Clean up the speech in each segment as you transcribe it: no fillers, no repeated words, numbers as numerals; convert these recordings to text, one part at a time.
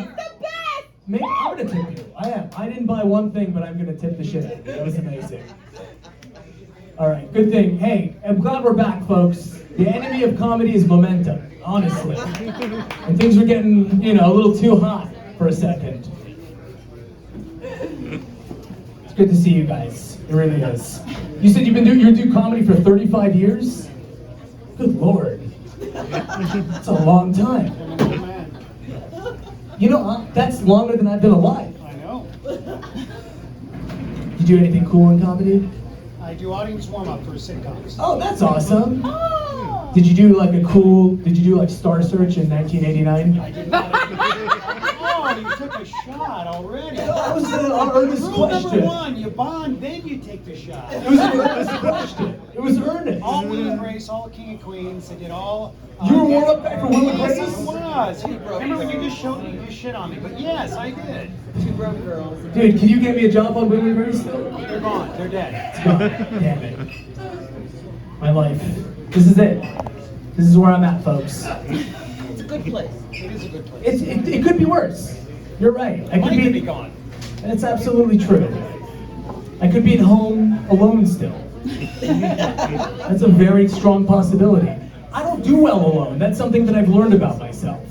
the best! I'm gonna tip you. I am. I didn't buy one thing, but I'm gonna tip the shit out of you. That was amazing. All right, good thing. Hey, I'm glad we're back, folks. The enemy of comedy is momentum, honestly. And things were getting, a little too hot for a second. It's good to see you guys. It really is. You said you do comedy for 35 years? Good Lord. That's a long time. That's longer than I've been alive. I know. You do anything cool in comedy? I do audience warm-up for sitcoms. Oh, that's awesome. Oh. Did you do like Star Search in 1989? I did not. Oh, you took a shot already. That was an earnest Rule question. number one, you bond, then you take the shot. It was an earnest question. It was earnest. All Will and Grace, all King and Queens, I did all... You were warm up back for Will and Yes, Grace? I was. Remember when you just shit on me? But yes, I did. Two broke girls. Dude, can you get me a job on Will and Grace still? They're gone. They're dead. It's gone. Damn it. My life. This is it. This is where I'm at, folks. It's a good place. It is a good place. It could be worse. You're right. I Money could be gone. That's absolutely true. I could be at home alone still. That's a very strong possibility. I don't do well alone. That's something that I've learned about myself.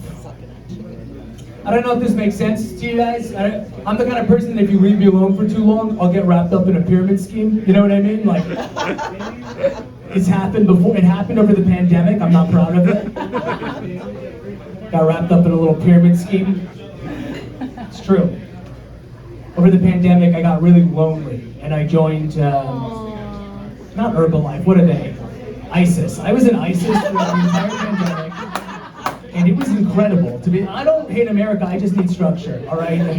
I don't know if this makes sense to you guys. I'm the kind of person that if you leave me alone for too long, I'll get wrapped up in a pyramid scheme. You know what I mean? Like, it's happened before. It happened over the pandemic. I'm not proud of it. Got wrapped up in a little pyramid scheme. It's true. Over the pandemic, I got really lonely, and I joined, not Herbalife, what are they? ISIS. I was in ISIS throughout the entire pandemic, and it was incredible. I don't hate America, I just need structure, all right? And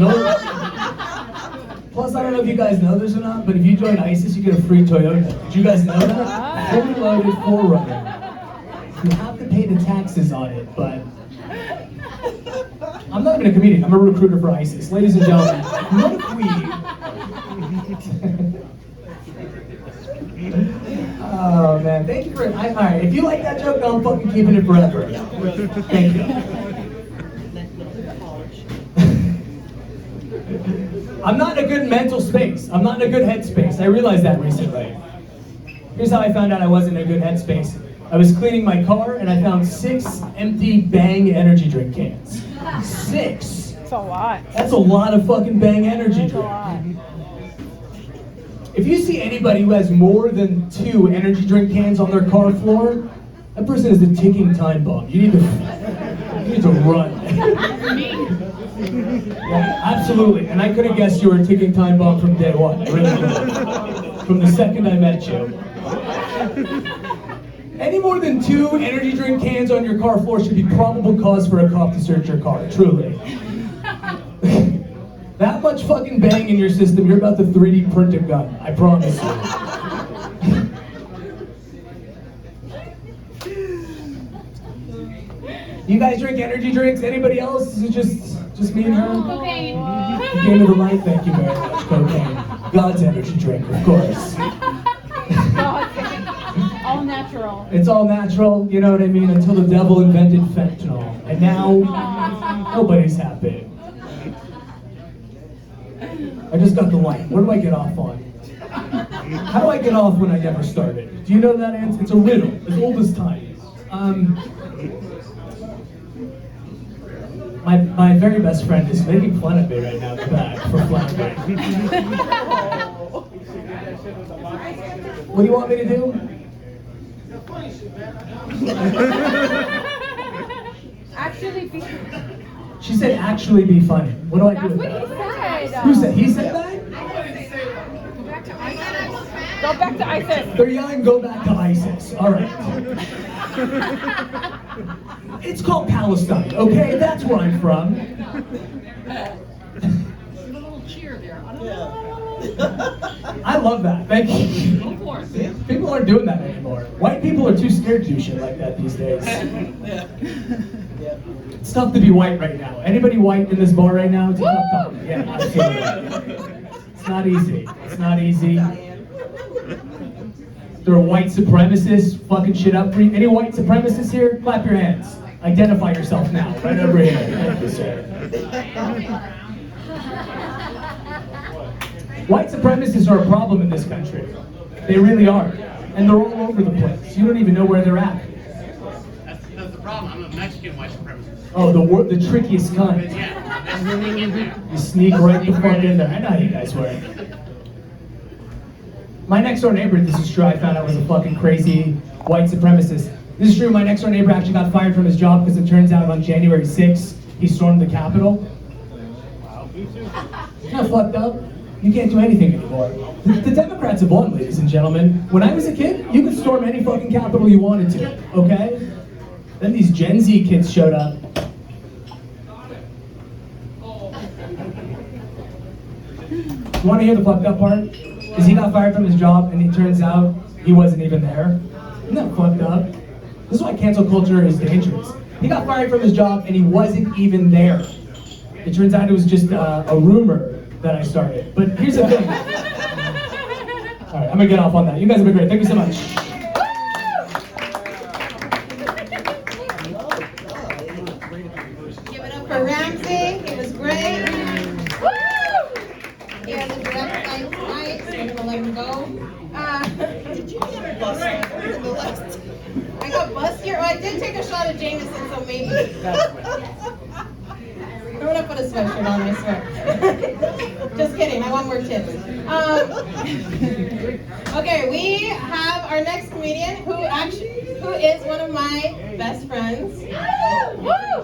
plus, I don't know if you guys know this or not, but if you join ISIS, you get a free Toyota. Did you guys know that? Fully loaded 4Runner. You have to pay the taxes on it, but I'm not even a comedian, I'm a recruiter for ISIS. Ladies and gentlemen, what if we... Oh man, thank you for alright, if you like that joke, I'm fucking keeping it forever. Thank you. I'm not in a good mental space. I'm not in a good headspace. I realized that recently. Here's how I found out I wasn't in a good headspace. I was cleaning my car and I found 6 empty Bang energy drink cans. 6! That's a lot. That's a lot of fucking Bang energy That's a lot. drink. If you see anybody who has more than 2 energy drink cans on their car floor, that person is a ticking time bomb. You need to run. Yeah, absolutely. And I could have guessed you were a ticking time bomb from day one. I really could. From the second I met you. Any more than 2 energy drink cans on your car floor should be probable cause for a cop to search your car, truly. That much fucking Bang in your system, you're about to 3D print a gun, I promise you. You guys drink energy drinks? Anybody else? Is it just me and her? Cocaine. Game of the light, thank you very much. Cocaine. God's energy drink, of course. All natural. It's all natural, you know what I mean? Until the devil invented fentanyl. And now, nobody's happy. I just got the light. What do I get off on? How do I get off when I never started? Do you know that answer? It's a riddle, as old as time. My very best friend is making fun of me right now in the back for flapping. What do you want me to do? Actually, She said actually be funny. What do I do that's with what he that? said. Who said? He said that? Go back to ISIS. They're yelling, go back to ISIS. All right. It's called Palestine, okay? That's where I'm from. I love that. Thank you. People aren't doing that anymore. White people are too scared to do shit like that these days. It's tough to be white right now. Anybody white in this bar right now? It's a tough time. Yeah, absolutely. It's not easy. It's not easy. There are white supremacists fucking shit up for you. Any white supremacists here? Clap your hands. Identify yourself now, right over here. Thank you, sir. White supremacists are a problem in this country. They really are. And they're all over the place. You don't even know where they're at. That's the problem. I'm a Mexican white supremacist. Oh, the trickiest kind. Yeah, that's the thing in there. You sneak right the fuck in there. I know how you guys work. My next door neighbor, this is true, I found out was a fucking crazy white supremacist. This is true, my next door neighbor actually got fired from his job because it turns out on January 6th, he stormed the Capitol. Isn't that fucked up? You can't do anything anymore. The Democrats have won, ladies and gentlemen. When I was a kid, you could storm any fucking Capitol you wanted to, okay? Then these Gen Z kids showed up. You want to hear the fucked up part? Is he got fired from his job and it turns out he wasn't even there? Isn't that fucked up? This is why cancel culture is dangerous. He got fired from his job and he wasn't even there. It turns out it was just a rumor that I started. But here's the thing. All right, I'm gonna get off on that. You guys have been great. Thank you so much. Give it up for Ramsey. He was great. He has a direct flight tonight, so we're gonna let him go. Did you get busted in the last? I got busted here. Oh, I did take a shot of Jameson, so maybe. I'm gonna put a sweatshirt on, I swear. Just kidding, I want more tips. Okay, we have our next comedian who is one of my best friends.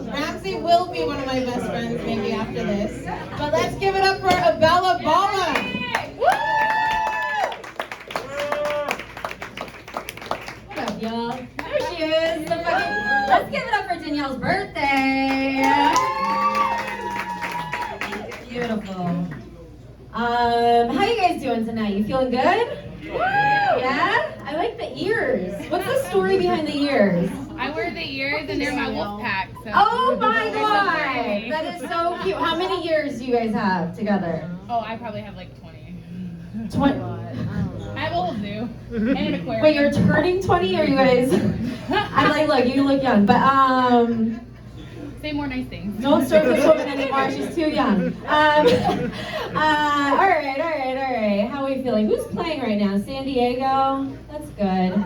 Ramsey will be one of my best friends maybe after this. But let's give it up for Abella Bala. What up, y'all? There she is. Let's give it up for Danielle's birthday. Beautiful. How you guys doing tonight? You feeling good? Yeah? I like the ears. What's the story behind the ears? I wear the ears and they're my wolf pack. So Oh my they're so god! pretty. That is so cute. How many years do you guys have together? Oh, I probably have like 20. 20. I have a whole zoo and an aquarium. Wait, you're turning 20 or you guys? I'm like, look, you look young, but Say more nice things. don't start this woman anymore. She's too young. All right. How are we feeling? Who's playing right now? San Diego? That's good.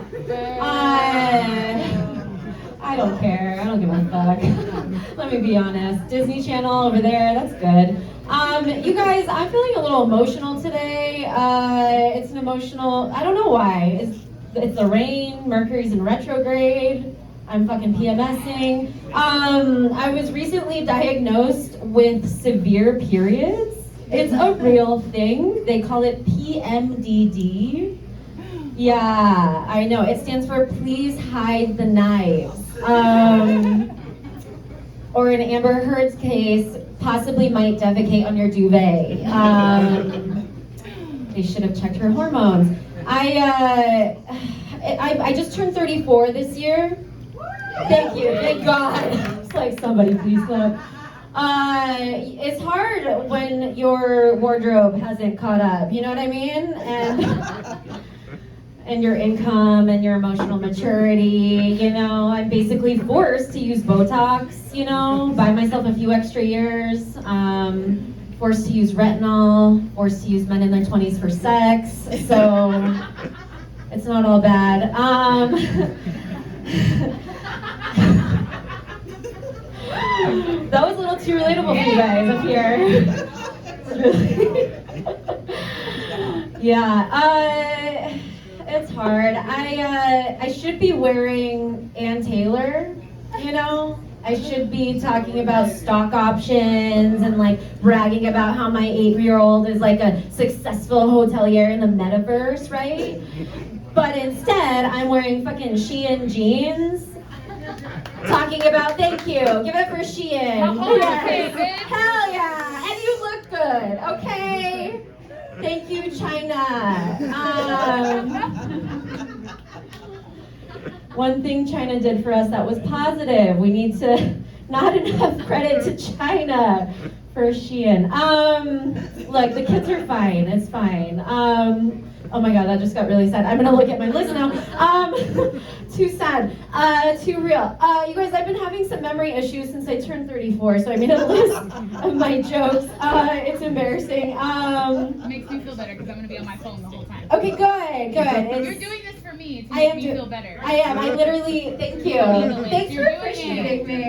I don't care. I don't give a fuck. Let me be honest. Disney Channel over there. That's good. You guys, I'm feeling a little emotional today. It's an emotional. I don't know why. It's the rain. Mercury's in retrograde. I'm fucking PMSing. I was recently diagnosed with severe periods. It's a real thing. They call it PMDD. Yeah, I know. It stands for Please Hide the Knives. Or in Amber Heard's case, possibly might defecate on your duvet. They should have checked her hormones. I just turned 34 this year. Thank you, thank God. It's like somebody please clap. It's hard when your wardrobe hasn't caught up, you know what I mean? And your income and your emotional maturity, you know, I'm basically forced to use Botox, you know, buy myself a few extra years, forced to use retinol, forced to use men in their 20s for sex, so it's not all bad. That was a little too relatable for you guys up here. Yeah, it's hard. I should be wearing Ann Taylor, you know? I should be talking about stock options and like bragging about how my 8-year-old is like a successful hotelier in the metaverse, right? But instead, I'm wearing fucking Shein jeans. Talking about, thank you. Give it for Shein. Yes. Hell yeah. And you look good, okay? Thank you, China. One thing China did for us that was positive. We need to not enough credit to China for Shein. Look, the kids are fine. It's fine. Oh my god, that just got really sad. I'm gonna look at my list now. Too sad. Too real. You guys, I've been having some memory issues since I turned 34, so I made a list of my jokes. It's embarrassing. It makes me feel better because I'm gonna be on my phone the whole time. Okay, good. You're doing this for me to make me feel better. I am. I literally. Thank you. Thanks for You're doing appreciating it. me.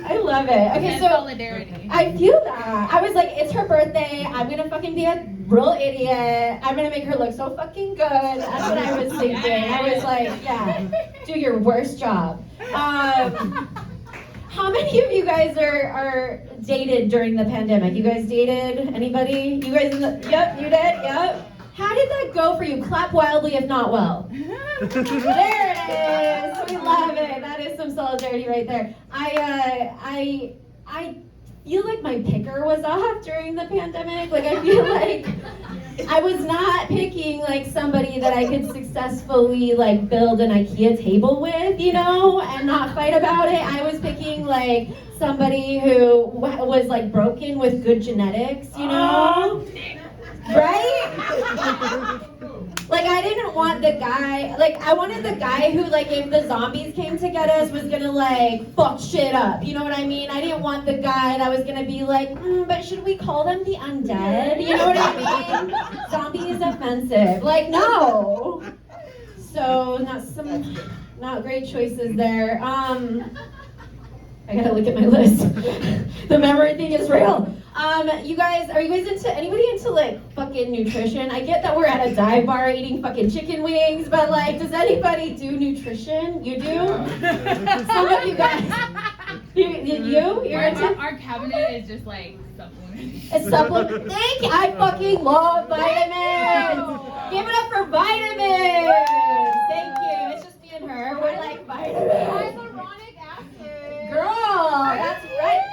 I love it. Okay, And so solidarity. I feel that. I was like, it's her birthday. I'm gonna fucking be a real idiot. I'm gonna make her look so fucking good. That's what I was thinking. I was like, yeah, do your worst job. How many of you guys are dated during the pandemic? You guys dated? Anybody? You guys? Yep, you did. Yep. How did that go for you? Clap wildly if not well. There it is. We love it. That is some solidarity right there. I feel like my picker was off during the pandemic. Like I feel like I was not picking like somebody that I could successfully like build an IKEA table with, you know, and not fight about it. I was picking like somebody who was like broken with good genetics, you know? Right? Like I didn't want the guy, like I wanted the guy who like if the zombies came to get us was gonna like fuck shit up, you know what I mean? I didn't want the guy that was gonna be like, but should we call them the undead? You know what I mean? Zombie is offensive. Like no. So not great choices there. I gotta look at my list. The memory thing is real. You guys, are you guys anybody into like fucking nutrition? I get that we're at a dive bar eating fucking chicken wings, but like, does anybody do nutrition? You do? Some of you guys. You're into? Our cabinet is just like supplements. A supplement. Thank you. I fucking love vitamins. Give it up for vitamins. Thank you. It's just me and her. We're like vitamins. Hyaluronic acid. Girl, that's right.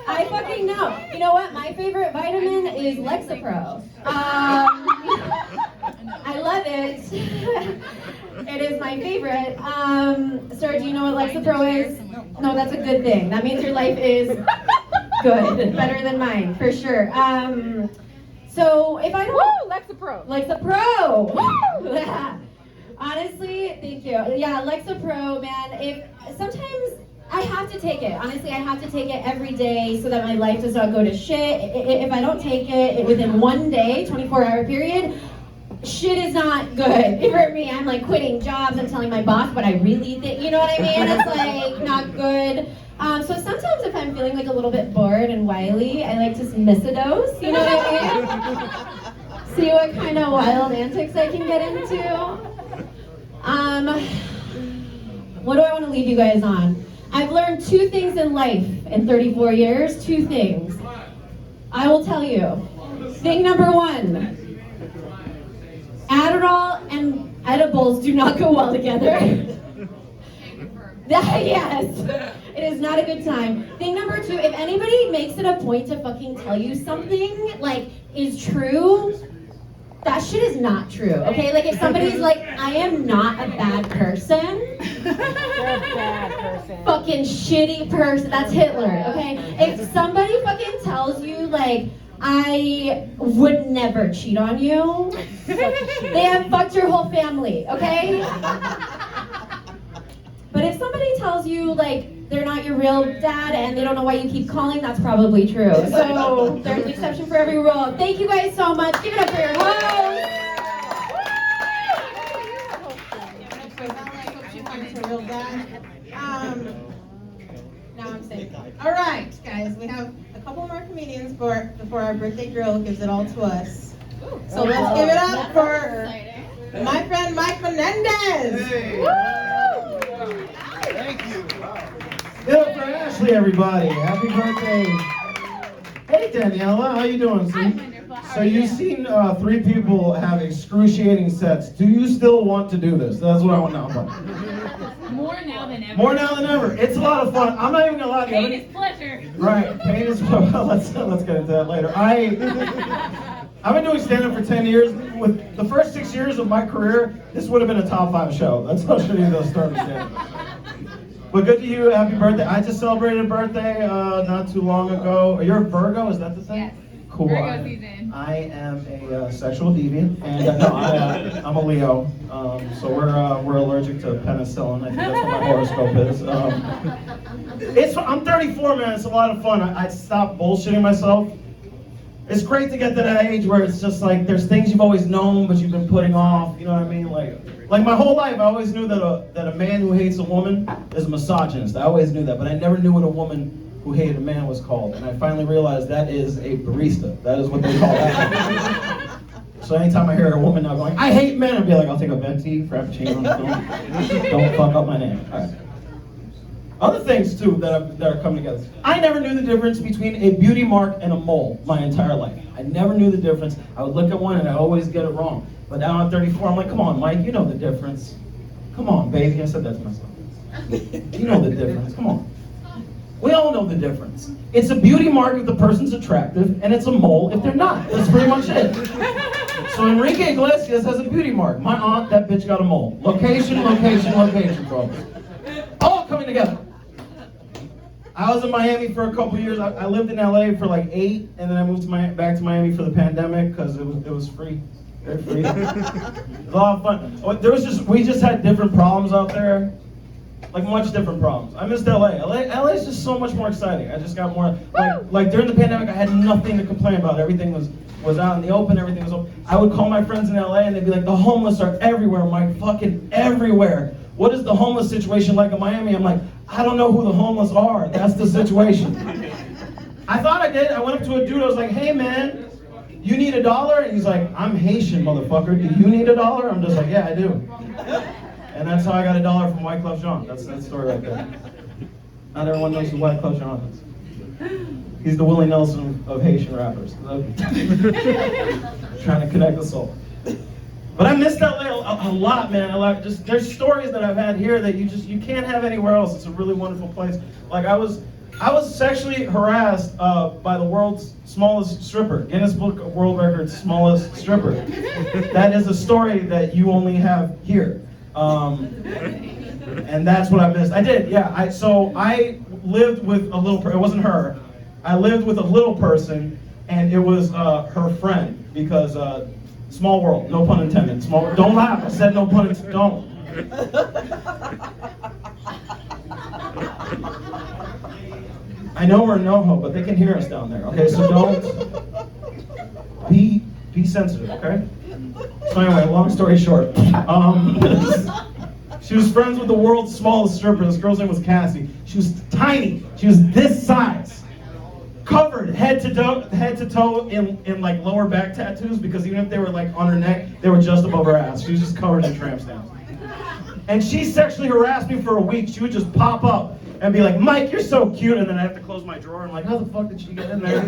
I fucking know. You know what? My favorite vitamin is Lexapro. I love it. It is my favorite. Sir, do you know what Lexapro is? No, that's a good thing. That means your life is good, better than mine, for sure. So if I don't... Woo! Lexapro. Lexapro! Woo! Honestly, thank you. Yeah, Lexapro, man. If sometimes I have to take it. Honestly, I have to take it every day so that my life does not go to shit. If I don't take it within one day, 24-hour period, shit is not good for me. I'm like quitting jobs. I'm telling my boss what I really think. You know what I mean? It's like not good. So sometimes if I'm feeling like a little bit bored and wily, I like to miss a dose. You know what I mean? See what kind of wild antics I can get into. What do I want to leave you guys on? I've learned 2 things in life in 34 years. 2 things. I will tell you. Thing number 1. Adderall and edibles do not go well together. Yes. It is not a good time. Thing number 2, if anybody makes it a point to fucking tell you something, like, is true, that shit is not true, okay? Like, if somebody's like, I am not a bad person. You're a bad person. Fucking shitty person. That's Hitler, okay? If somebody fucking tells you, like, I would never cheat on you, they have fucked your whole family, okay? But if somebody tells you, like, they're not your real dad and they don't know why you keep calling, that's probably true. So there's an exception for every rule. Thank you guys so much. Give it up for your host. Real dad. Now I'm saying. All right, guys, we have a couple more comedians before our birthday girl gives it all to us. So let's give it up for my friend Mike Menendez. Hey. Woo! Thank you. Give it up for Ashley, everybody. Happy birthday. Hey, Daniela, how you doing? I'm wonderful. How So are you've you? seen 3 people have excruciating sets. Do you still want to do this? That's what I want to know about. More now than ever. More now than ever. It's a lot of fun. I'm not even gonna lie to you. Pain is pleasure. Right, pain is let's get into that later. I've been doing stand-up for 10 years. With the first 6 years of my career, this would have been a top 5 show. That's how shitty those start stand-up. But good to you. Happy birthday. I just celebrated a birthday not too long ago. You're a Virgo, is that the thing? Yes. cool. Virgo season. I am a sexual deviant, and I'm a Leo. So we're allergic to penicillin. I think that's what my horoscope is. I'm 34, man. It's a lot of fun. I stopped bullshitting myself. It's great to get to that age where it's just like there's things you've always known but you've been putting off. You know what I mean? Like my whole life, I always knew that a man who hates a woman is a misogynist. I always knew that, but I never knew what a woman who hated a man was called. And I finally realized that is a barista. That is what they call that. So anytime I hear a woman now going, I hate men, I'll be like, I'll take a venti, frappuccino. Don't fuck up my name. All right. Other things too that are coming together. I never knew the difference between a beauty mark and a mole my entire life. I never knew the difference. I would look at one and I always get it wrong. But now I'm 34, I'm like, come on, Mike, you know the difference. Come on, baby. I said that to myself. You know the difference. Come on. We all know the difference. It's a beauty mark if the person's attractive, and it's a mole if they're not. That's pretty much it. So Enrique Iglesias has a beauty mark. My aunt, that bitch got a mole. Location, location, location, bro. All coming together. I was in Miami for a couple years. I lived in LA for like 8, and then I moved back to Miami for the pandemic because it was free. Very free. It was a lot of fun. We just had different problems out there. Like much different problems. I missed LA. LA is just so much more exciting. I just got more like during the pandemic I had nothing to complain about. Everything was out in the open, everything was open. I would call my friends in LA and they'd be like, the homeless are everywhere, Mike, fucking everywhere. What is the homeless situation like in Miami? I'm like, I don't know who the homeless are. That's the situation. I thought I did. I went up to a dude, I was like, hey man, you need $1? And he's like, I'm Haitian, motherfucker. Do you need $1? I'm just like, yeah, I do. And that's how I got $1 from Wyclef Jean. That's that story right there. Not everyone knows who Wyclef Jean is. He's the Willie Nelson of Haitian rappers. Trying to connect us all. But I missed LA a lot, man. There's stories that I've had here that you can't have anywhere else. It's a really wonderful place. Like I was sexually harassed by the world's smallest stripper, Guinness Book of World Records smallest stripper. That is a story that you only have here. And that's what I missed. I did, yeah. I lived with a little person. It wasn't her. I lived with a little person, and it was her friend because small world, no pun intended. Small. Don't laugh. I said no pun intended. Don't. I know we're in NoHo, but they can hear us down there. Okay, so don't be sensitive. Okay. So anyway, long story short, she was friends with the world's smallest stripper. This girl's name was Cassie. She was tiny. She was this size, covered head to toe in like lower back tattoos because even if they were like on her neck, they were just above her ass. She was just covered in tramp stamps. And she sexually harassed me for a week. She would just pop up and be like, Mike, you're so cute. And then I have to close my drawer. I'm like, how the fuck did she get in there?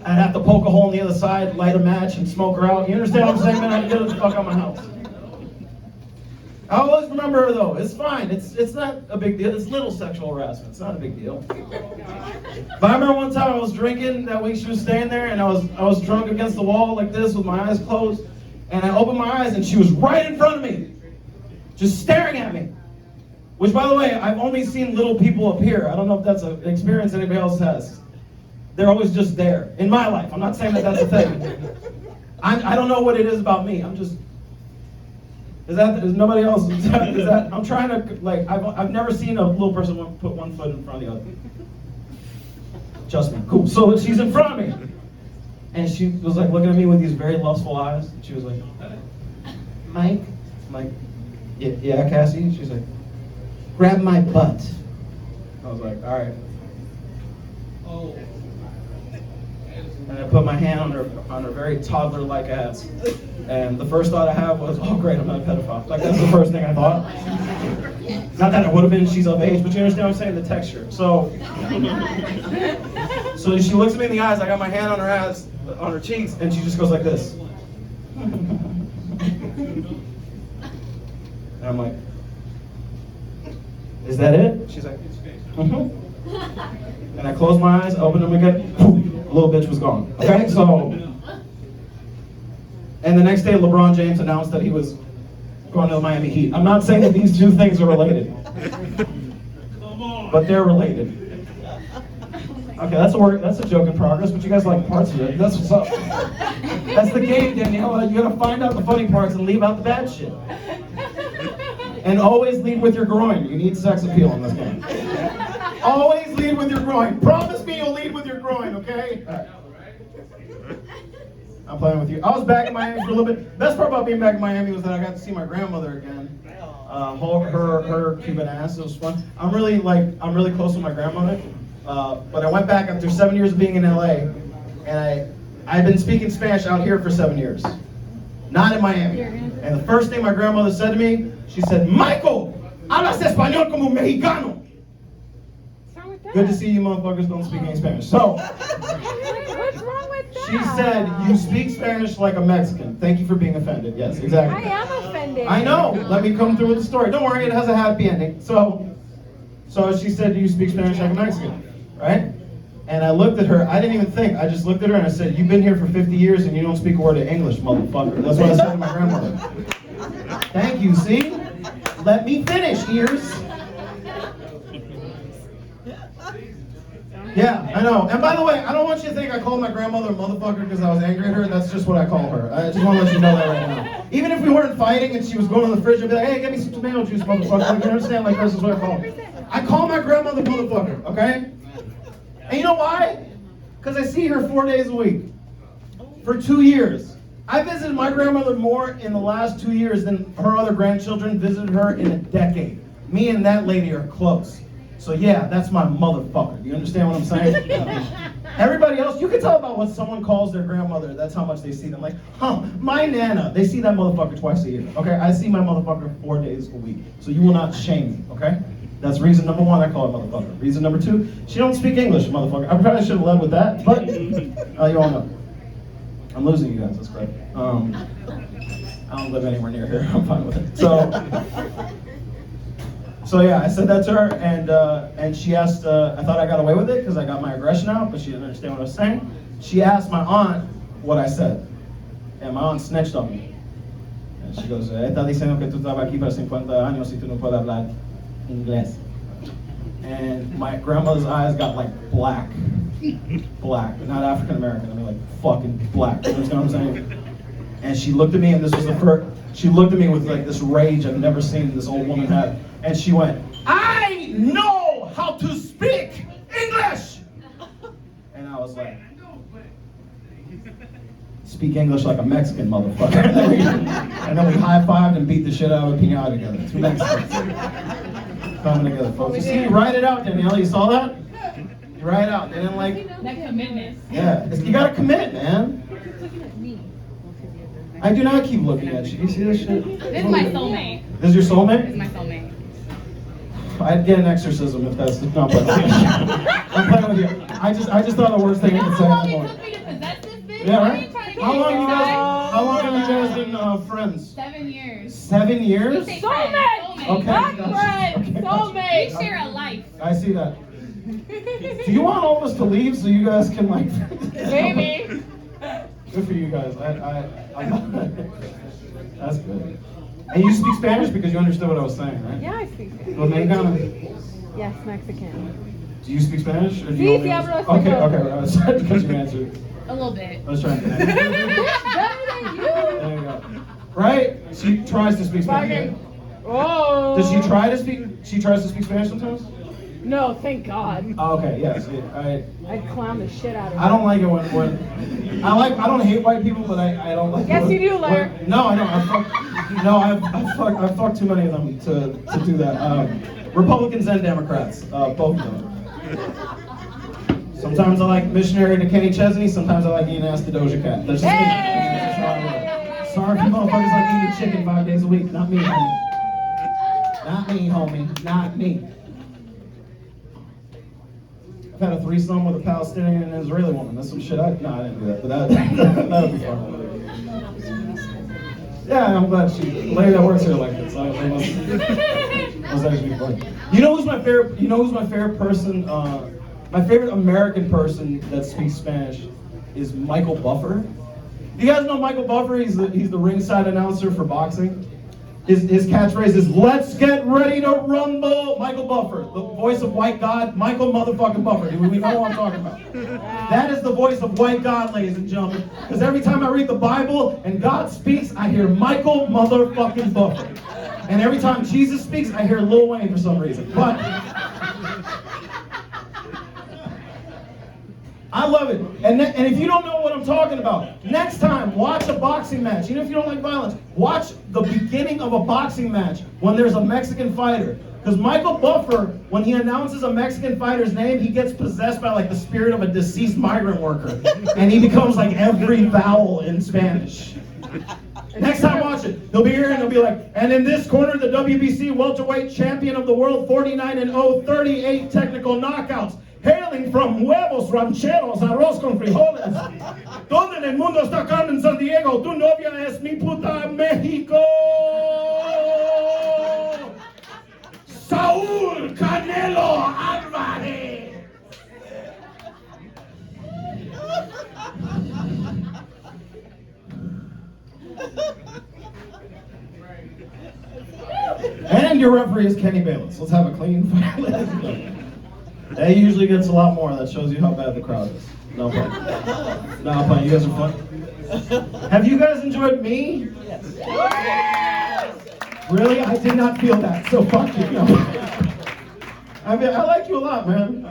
I'd have to poke a hole on the other side, light a match, and smoke her out. You understand what I'm saying, man? I had to get the fuck out of my house. I always remember her though. It's fine. It's not a big deal. It's little sexual harassment. It's not a big deal. But I remember one time I was drinking that week she was staying there, and I was drunk against the wall like this with my eyes closed, and I opened my eyes and she was right in front of me, just staring at me. Which, by the way, I've only seen little people appear. I don't know if that's an experience anybody else has. They're always just there in my life. I'm not saying that that's a thing. I don't know what it is about me. I'm just. Is nobody else? Is that? I'm trying to like. I've never seen a little person put one foot in front of the other. Just me. Cool. So she's in front of me, and she was like looking at me with these very lustful eyes. She was like, Mike. I'm like, yeah, Cassie. She's like, grab my butt. I was like, all right. Oh. And I put my hand on her very toddler-like ass. And the first thought I had was, oh great, I'm not a pedophile. Like that's the first thing I thought. Not that it would have been, she's of age, but you understand what I'm saying, the texture. So she looks at me in the eyes, I got my hand on her ass, on her cheeks, and she just goes like this. And I'm like, is that it? She's like, mm-hmm. And I closed my eyes, opened them again, poof, little bitch was gone. Okay, so, and the next day LeBron James announced that he was going to the Miami Heat. I'm not saying that these two things are related, but they're related. Okay, that's a work. That's a joke in progress, but you guys like parts of it. That's what's up. That's the game, Danielle. You gotta find out the funny parts and leave out the bad shit. And always lead with your groin. You need sex appeal in this game. Always lead with your groin. Promise me you'll lead with your groin, okay? All right. I'm playing with you. I was back in Miami for a little bit. Best part about being back in Miami was that I got to see my grandmother again. Her Cuban ass. It was fun. I'm really close with my grandmother. But I went back after 7 years of being in LA, and I've been speaking Spanish out here for 7 years, not in Miami. And the first thing my grandmother said to me, she said, "Michael, hablas español como un mexicano." Good to see you motherfuckers don't speak any Spanish. So, What's wrong with that? she said, "You speak Spanish like a Mexican." Thank you for being offended. Yes, exactly. I am offended. I know. Let me come through with the story. Don't worry, it has a happy ending. So she said, "Do you speak Spanish like a Mexican?" Right? And I looked at her. I didn't even think. I just looked at her and I said, "You've been here for 50 years and you don't speak a word of English, motherfucker." That's what I said to my grandmother. Thank you. See? Let me finish, ears. Yeah, I know. And by the way, I don't want you to think I called my grandmother a motherfucker because I was angry at her. That's just what I call her. I just want to let you know that right now. Even if we weren't fighting and she was going to the fridge, I'd be like, "Hey, get me some tomato juice, motherfucker." Like, you understand? Like, this is what I call her. I call my grandmother motherfucker, okay? And you know why? Because I see her 4 days a week. For 2 years. I visited my grandmother more in the last 2 years than her other grandchildren visited her in a decade. Me and that lady are close. So yeah, that's my motherfucker. Do you understand what I'm saying? Everybody else, you can tell about what someone calls their grandmother. That's how much they see them. Like, my Nana. They see that motherfucker twice a year. Okay, I see my motherfucker 4 days a week. So you will not shame me. Okay, that's reason number one. I call her motherfucker. Reason number two, she don't speak English, motherfucker. I probably should have led with that, but you all know. I'm losing you guys. That's great. I don't live anywhere near here. I'm fine with it. So yeah, I said that to her, and she asked. I thought I got away with it because I got my aggression out, but she didn't understand what I was saying. She asked my aunt what I said, and my aunt snitched on me. And she goes, "Está diciendo que tú estabas aquí para 50 años y tú no puedes hablar inglés." And my grandmother's eyes got like black, not African American. I mean like fucking black. You understand what I'm saying? And she looked at me, and this was the first. She looked at me with like this rage I've never seen this old woman have. And she went, "I know how to speak English!" And I was like, "Speak English like a Mexican, motherfucker." And then we high-fived and beat the shit out of a pinata together. 2 Mexicans coming together, folks. You see, you write it out, Danielle. You saw that? You write it out. They didn't like... That commitment. Yeah, you gotta commit, man. I do not keep looking at you. You see this shit? This is my soulmate. This is your soulmate? This is my soulmate. I'd get an exorcism if that's not playing with you. I'm playing with you. I just thought the worst thing You I know could how say long in the it morning. took me to possess this bitch? Yeah, I right? ain't trying to get How long you have you guys been friends? 7 years. 7 years? We say Soulmate! friends, Okay. Not gotcha. friends, Okay, We soulmate. share a life. I see that. Do you want all of us to leave so you guys can like? Maybe. Good for you guys. That's good. And you speak Spanish because you understood what I was saying, right? Yeah, I speak Spanish. Well, Mexicano. Yes, Mexican. Do you speak Spanish? Or do Sí, you only sí, understand- hablo Okay, español. I was trying because you answered. A little bit. I was trying to. Better than you. There you go. Right? She tries to speak Spanish. Fucking- Right? Oh. Does she try to speak? She tries to speak Spanish sometimes. No, thank God. Oh, okay. Yes. I'd clown the shit out of I don't like it when I don't hate white people, but I don't like. Yes, it when, you do, Larry. No, I don't. I've fucked too many of them to do that. Republicans and Democrats, both of them. Sometimes I like missionary to Kenny Chesney. Sometimes I like eating ass to Doja Cat. That's just me. That's just how I roll. Sorry if you motherfuckers like eating chicken 5 days a week. Not me, homie. Not me, homie. Not me. I've had a threesome with a Palestinian and an Israeli woman. That's some shit I didn't do that, but that would be fun. Yeah, I'm glad the lady that works here liked it, so it must actually be fun. You know who's my favorite? You know who's my favorite person? My favorite American person that speaks Spanish is Michael Buffer. You guys know Michael Buffer? He's the ringside announcer for boxing. His catchphrase is, let's get ready to rumble. Michael Buffer, the voice of White God, Michael motherfucking Buffer. Do we know what I'm talking about? That is the voice of White God, ladies and gentlemen. Because every time I read the Bible and God speaks, I hear Michael motherfucking Buffer. And every time Jesus speaks, I hear Lil Wayne for some reason. But I love it. And if you don't know what I'm talking about, next time, watch a boxing match. Even if you don't like violence, watch the beginning of a boxing match when there's a Mexican fighter. Because Michael Buffer, when he announces a Mexican fighter's name, he gets possessed by like the spirit of a deceased migrant worker. And he becomes like every vowel in Spanish. Next time, watch it. He'll be here and he'll be like, and in this corner, the WBC welterweight champion of the world, 49-0, 38 technical knockouts. Hailing from Huevos Rancheros, arroz con frijoles. ¿Dónde en el mundo está Carmen San Diego? Tu novia es mi puta México. Saúl Canelo Álvarez. And your referee is Kenny Bayless. Let's have a clean fight. Let's go. That usually gets a lot more. That shows you how bad the crowd is. No fun. No fun. You guys are fun. Have you guys enjoyed me? Yes. Really? I did not feel that. So fuck you. No. I mean, I like you a lot, man.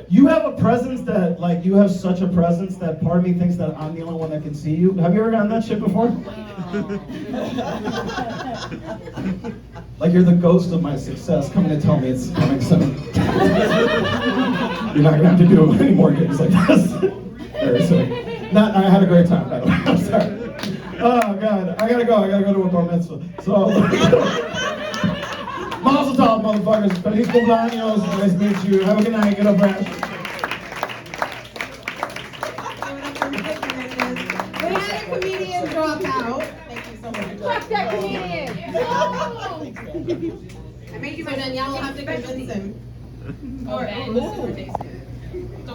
You have a presence that, like, you have such a presence that part of me thinks that I'm the only one that can see you. Have you ever gotten that shit before? Like you're the ghost of my success coming to tell me it's coming soon. You're not gonna have to do any more gigs like this very soon. I had a great time, by the way. I'm sorry. Oh God, I gotta go to a bar mitzvah. So, Mazel tov, motherfuckers. Feliz cumpleaños. Nice to meet you. Have a good night. Get up, Rash. We had a comedian drop out. Thank you so much. Fuck that comedian! I made you my Danielle will have to convince him.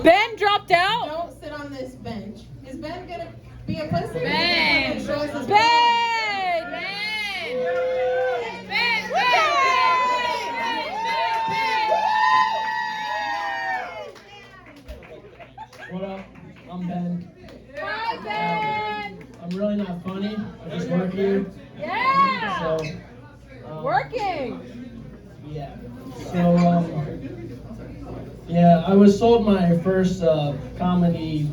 Ben dropped out? Don't sit on this bench. Is Ben gonna be a pussy? Ben! Show us his Ben! What up? I'm Ben. Hi, Ben! I'm really not funny. I just work here. Yeah! So, Working! yeah. So, yeah, I was told my first comedy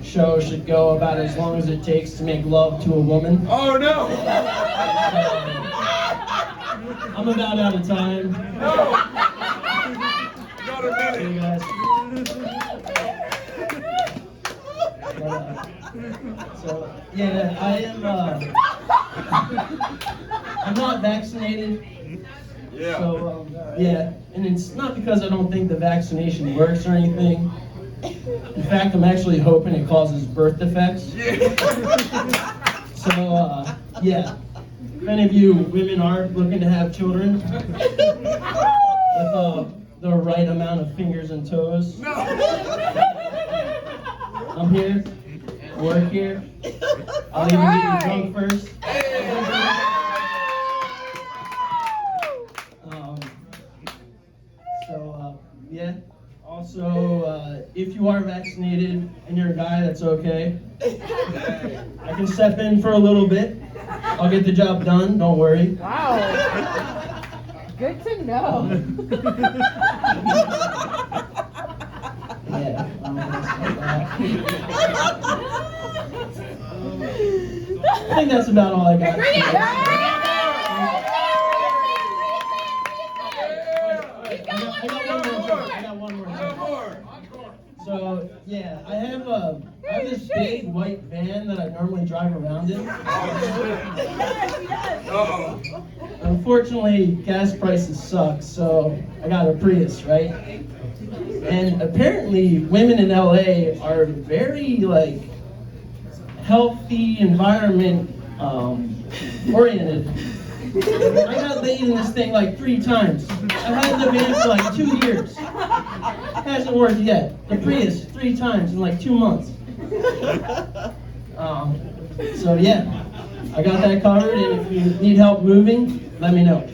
show should go about as long as it takes to make love to a woman. Oh no! I'm about out of time. Not a See you minute. guys. So, yeah, I am, I'm not vaccinated. Yeah. So, yeah, and it's not because I don't think the vaccination works or anything. In fact, I'm actually hoping it causes birth defects. So, yeah, if any of you women are looking to have children with the right amount of fingers and toes, I'm here, work here. I'll even get you drunk first. Yeah. Also, if you are vaccinated and you're a guy, that's okay. I can step in for a little bit. I'll get the job done. Don't worry. Wow. Good to know. Yeah. I think that's about all I got. I got one more. So yeah, I have this big white van that I normally drive around in. Unfortunately, gas prices suck, so I got a Prius, right? And apparently, women in LA are very like healthy, environment oriented. I got laid in this thing like 3 times. I've had the van for like 2 years. Hasn't worked yet. The Prius 3 times in like 2 months. So yeah, I got that covered, and if you need help moving, let me know.